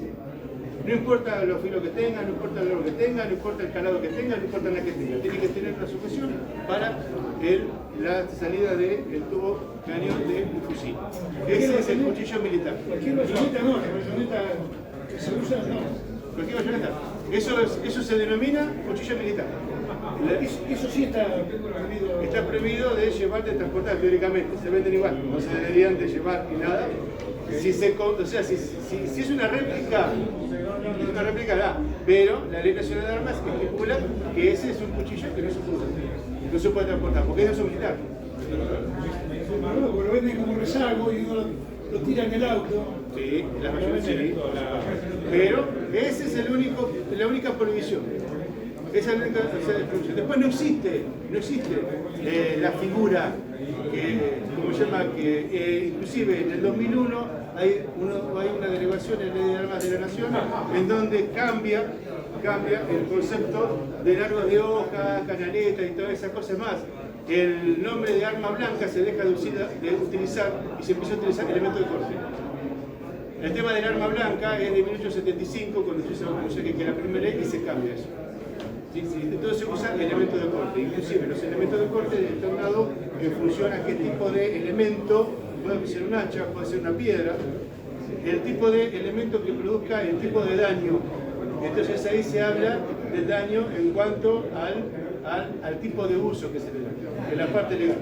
No importa los filos que tenga, no importa el largo que tenga, no importa el calado que tenga, no importa nada que tenga. Tiene que tener una sujeción para la salida del tubo cañón de un fusil. Ese es el cuchillo militar. Cualquier bayoneta no, la bayoneta que se usa no. Cualquier bayoneta. Eso se denomina cuchillo militar. Eso sí está prohibido. Está prohibido de llevar, de transportar teóricamente. Se venden igual, no se deberían de llevar ni nada. Si es una réplica, da. Pero la Ley Nacional de Armas estipula que ese es un cuchillo que no se puede transportar, porque es de uso militar. Lo venden como rezago y uno lo tira en el auto. Sí, las mayorías sí. Pero esa es la única prohibición. Esa es la única prohibición. Después no existe la figura ¿cómo se llama? Que inclusive en el 2001 hay una delegación en la Ley de Armas de la Nación en donde cambia el concepto de largos de hoja, canaleta y todas esas cosas más. El nombre de arma blanca se deja de utilizar y se empieza a utilizar elementos de corte. El tema del arma blanca es de 1875, cuando se usa que la primera ley y se cambia eso. Entonces se usan elementos de corte, inclusive los elementos de corte están dados en función a qué tipo de elemento, puede ser un hacha, puede ser una piedra, el tipo de elemento que produzca el tipo de daño. Entonces ahí se habla del daño en cuanto al tipo de uso que se le da, en la parte legal.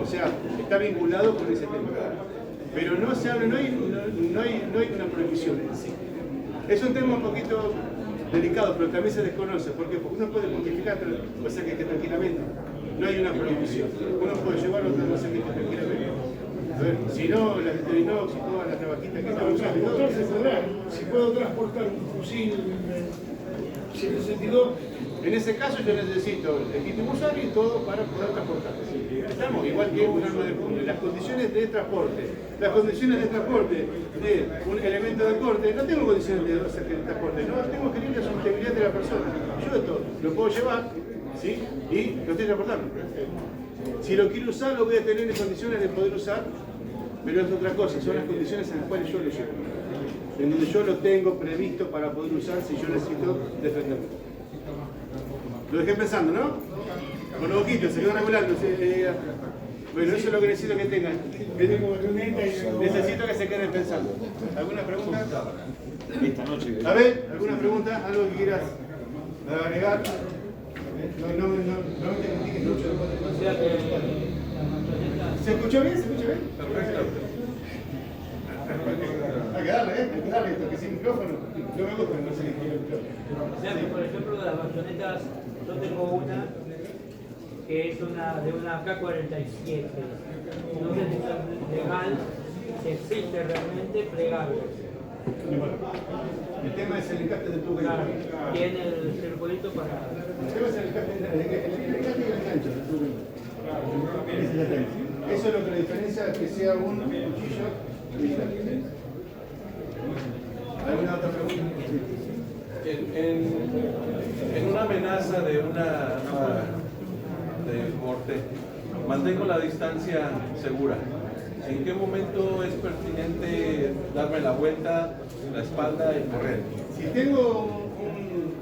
O sea, está vinculado con ese tema. Pero no se habla, no hay una prohibición en sí. Es un tema un poquito delicado, pero también se desconoce. ¿Por qué? Porque uno puede modificar, o sea que tranquilamente. No hay una prohibición. Uno puede llevarlo, pero no sé qué tranquilamente. A ver, si no, las Esterinox y todas las navajitas que están usando. Si puedo transportar un fusil 762. En ese caso yo necesito el legítimo usuario y todo para poder transportar. Estamos igual que un arma de puño. Las condiciones de transporte de un elemento de corte, no tengo condiciones de hacer el transporte, no tengo que ir a la sustentabilidad de la persona. Yo esto lo puedo llevar, ¿sí? Y lo estoy transportando. Si lo quiero usar, lo voy a tener en condiciones de poder usar, pero es otra cosa, son las condiciones en las cuales yo lo llevo. En donde yo lo tengo previsto para poder usar si yo necesito defenderme. Lo dejé pensando, ¿no? Con los ojitos, se quedó regulando. Bueno, eso es lo que necesito que tengan. Necesito que se queden pensando. ¿Alguna pregunta? Esta noche. A ver, ¿alguna pregunta? ¿Algo que quieras agregar? No te critiques mucho. ¿Se escuchó bien? ¿Se escucha bien? Perfecto. Hay que darle, porque sin micrófono no me gusta, no sé qué quiero el micrófono. O sea, que por ejemplo, de las bastonetas, yo tengo una que es de una K-47. No sé si es legal, si existe realmente plegable. El tema es el encaste del tubo. Claro, tiene el circulito para... El tema es el encaste y el gancho del tubo. Eso es lo que la diferencia es que sea un cuchillo militar. ¿Alguna otra pregunta? En una amenaza de una de muerte, mantengo la distancia segura. ¿En qué momento es pertinente darme la vuelta, la espalda y correr? Si tengo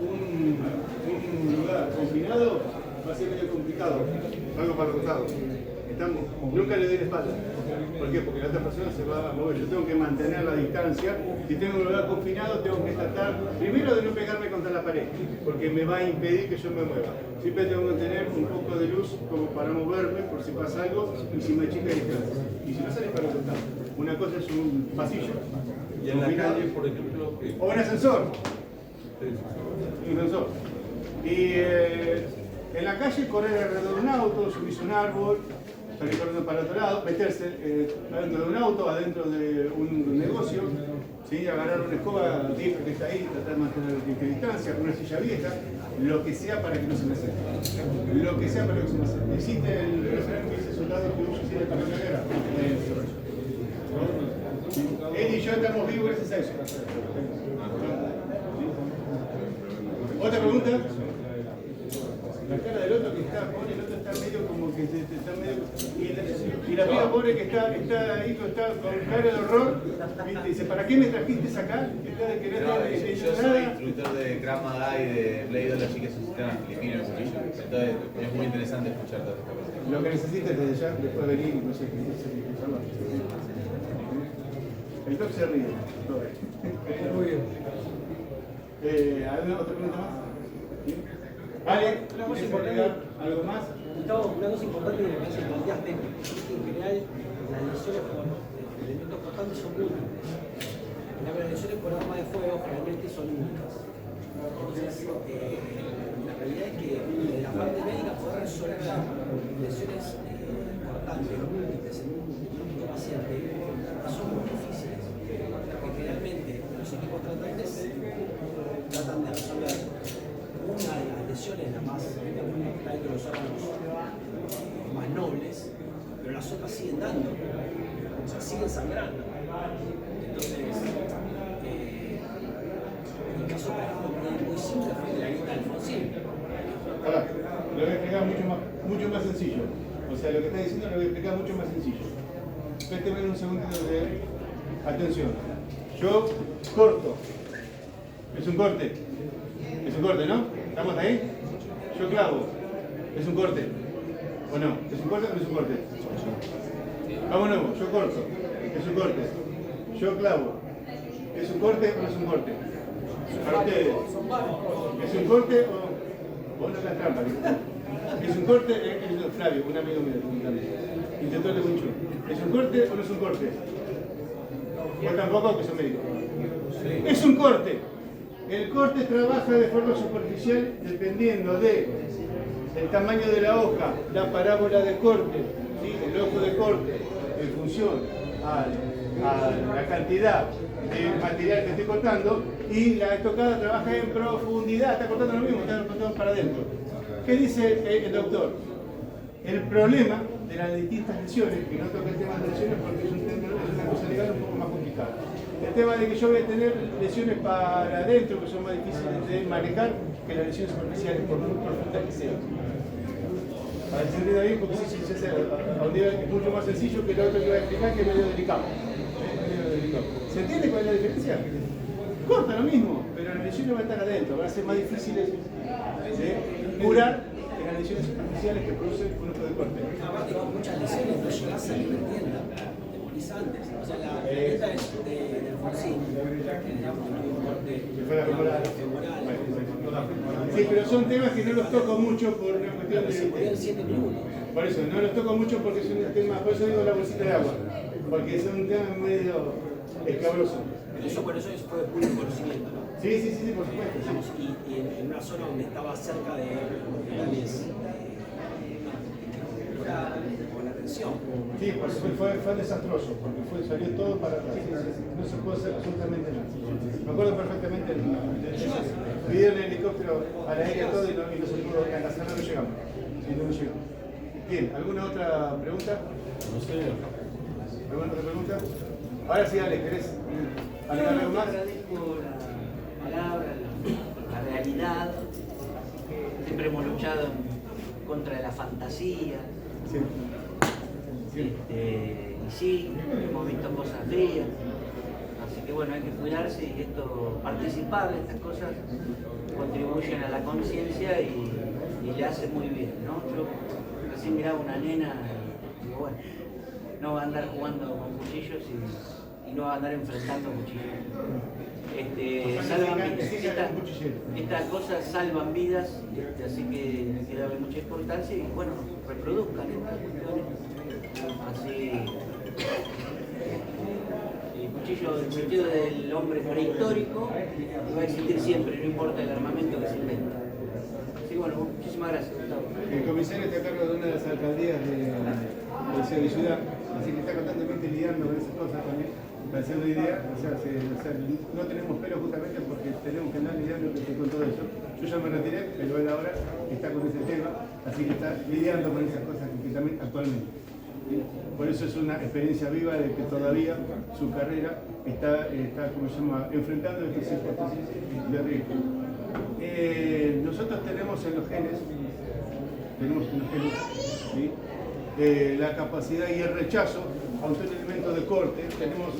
un lugar confinado, va a ser medio complicado. Algo para el costado. Nunca le doy la espalda. ¿Por qué? Porque la otra persona se va a mover. Yo tengo que mantener la distancia. Si tengo un lugar confinado, tengo que tratar primero de no pegarme contra la pared, porque me va a impedir que yo me mueva. Siempre tengo que tener un poco de luz como para moverme por si pasa algo y si me achica distancia. Y si no sale para contar. Una cosa es un pasillo. Y en la calle, por ejemplo, ¿qué? O un ascensor. Un ascensor. Y en la calle correr alrededor de un auto, subirse a un árbol, salir corriendo para el otro lado, meterse adentro de un auto, adentro de un negocio, ¿sí? Agarrar una escoba vieja que está ahí, tratar de mantener distancia, una silla vieja, lo que sea para que no se me acerque. Lo que sea para que no se me acerque. Existe el refrán que dice soldado que huye sin el camino de guerra. Él y yo estamos vivos gracias a eso. ¿Otra pregunta? La cara del otro que está pobre, el otro está medio como que está medio. Y la piba pobre que está ahí, que está con cara de horror, ¿viste? Dice, ¿para qué me trajiste acá? Yo soy instructor de Krav Maga y de Bladeology, que es un sistema filipino de cuchillo. Entonces es muy interesante escuchar todas estas cosas. Lo que necesites desde ya, después de venir, no sé qué escucharlo. El doc se ríe. Muy bien. ¿Alguna otra pregunta más? ¿Sí? Vale, ¿algo más? Gustavo, una cosa importante que me parece que planteaste, en general las lesiones por elementos cortantes son múltiples. Las lesiones por arma de fuego generalmente son únicas. Entonces, la realidad es que de la parte médica poder resolver lesiones cortantes múltiples en un único paciente son muy difíciles. Porque generalmente los equipos tratantes tratan de resolver una de las lesiones, la más fundamental de los órganos más nobles, pero las otras siguen dando, o sea, siguen sangrando. Entonces, el caso, por ejemplo, muy simple fue de la grieta de Alfonsín. Ahora, lo voy a explicar mucho más sencillo. O sea, lo que está diciendo lo voy a explicar mucho más sencillo. Présteme un segundito de atención. Yo corto. Es un corte. Es un corte, ¿no? ¿Estamos ahí? Yo clavo. ¿Es un corte? ¿O no? ¿Es un corte o no es un corte? Vamos nuevo. Yo corto. Es un corte. Yo clavo. ¿Es un corte o no es un corte? Para ustedes. ¿Es un corte o no es la trampa? ¿Es un corte? Flavio, un amigo mío, instructor de Wing Chun. ¿Es un corte o no es un corte? Vos tampoco, que soy médico. Es un corte. El corte trabaja de forma superficial dependiendo del tamaño de la hoja, la parábola de corte, ¿sí? El ojo de corte, en función a la cantidad de material que estoy cortando, y la estocada trabaja en profundidad, está cortando lo mismo, está cortando para adentro. ¿Qué dice el doctor? El problema de las distintas lesiones, que no toca el tema de lesiones porque es una cosa legal un poco más complicada. El tema de que yo voy a tener lesiones para adentro que son más difíciles de manejar que las lesiones superficiales, por muy profundas que sean. Para que se entienda bien, porque sí, ya sea a un nivel mucho más sencillo que lo otro que voy a explicar, que es medio delicado. ¿Se entiende cuál es la diferencia? Corta lo mismo, pero las lesiones van a estar adentro, van a ser más difíciles de curar que las lesiones superficiales que producen un ojo de corte. Aparte, con muchas lesiones no llegás a la tienda, te morís antes. O sea, la dieta del Alfonsín, que digamos un corte femoral. Sí, pero son temas que no los toco mucho por una cuestión de... Se morían 7 minutos. Por eso, no los toco mucho porque son temas, por eso digo la bolsita de agua, porque son temas medio escabrosos. Eso por eso fue de puro conocimiento, ¿no? Sí, por supuesto. Digamos, y en una zona donde estaba cerca de hospitales con atención. Sí, pues fue desastroso, porque salió todo para atrás. No se puede hacer absolutamente nada. Me acuerdo perfectamente pidieron el helicóptero a la aérea todo y no se pudo, a la sala no llegamos. Sí, no llegamos. Bien, ¿alguna otra pregunta? No sé. ¿Alguna otra pregunta? Ahora sí, Ale, ¿querés agregar algo más? Agradezco la palabra, la realidad. Siempre hemos luchado contra la fantasía. Sí. Y sí, hemos visto cosas feas. Así que bueno, hay que cuidarse y participar de estas cosas contribuyen a la conciencia y le hace muy bien, ¿no? Yo recién miraba una nena y digo, bueno, no va a andar jugando con cuchillos y no va a andar enfrentando cuchillos. Salvan vidas. Estas cosas salvan vidas, así que hay que darle mucha importancia y bueno, reproduzcan estas cuestiones. Así, el cuchillo, en el sentido del hombre prehistórico, va a existir siempre, no importa el armamento que se invente. Así que bueno, muchísimas gracias, Gustavo. El comisario está a cargo de una de las alcaldías de la ciudad, así que está constantemente lidiando con esas cosas también. Para hacer una idea, no tenemos pelo justamente porque tenemos que andar lidiando con todo eso. Yo ya me retiré, pero él ahora está con ese tema, así que está lidiando con esas cosas que también actualmente. Por eso es una experiencia viva de que todavía su carrera está ¿cómo se llama?, enfrentando estas hipótesis de riesgo. Nosotros tenemos en los genes, ¿sí?, la capacidad y el rechazo a un elemento de corte. Tenemos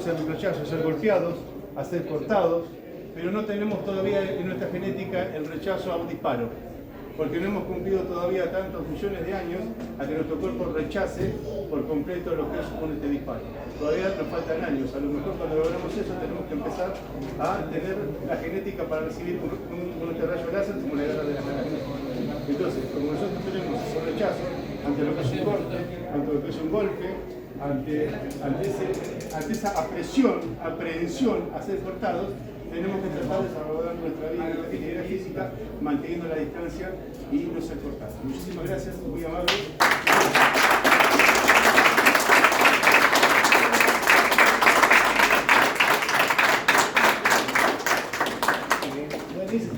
el rechazo a ser golpeados, a ser cortados, pero no tenemos todavía en nuestra genética el rechazo a un disparo, porque no hemos cumplido todavía tantos millones de años a que nuestro cuerpo rechace por completo lo que es un disparo. Todavía nos faltan años, a lo mejor cuando logramos eso tenemos que empezar a tener la genética para recibir un rayo láser como la guerra de las galaxias. Entonces, como nosotros tenemos ese rechazo ante lo que es un corte, ante lo que es un golpe, ante esa aprehensión a ser cortados, tenemos que tratar de salvaguardar nuestra vida y nuestra integridad física manteniendo la distancia y no ser cortados. Muchísimas gracias, muy amables. Buenísimo.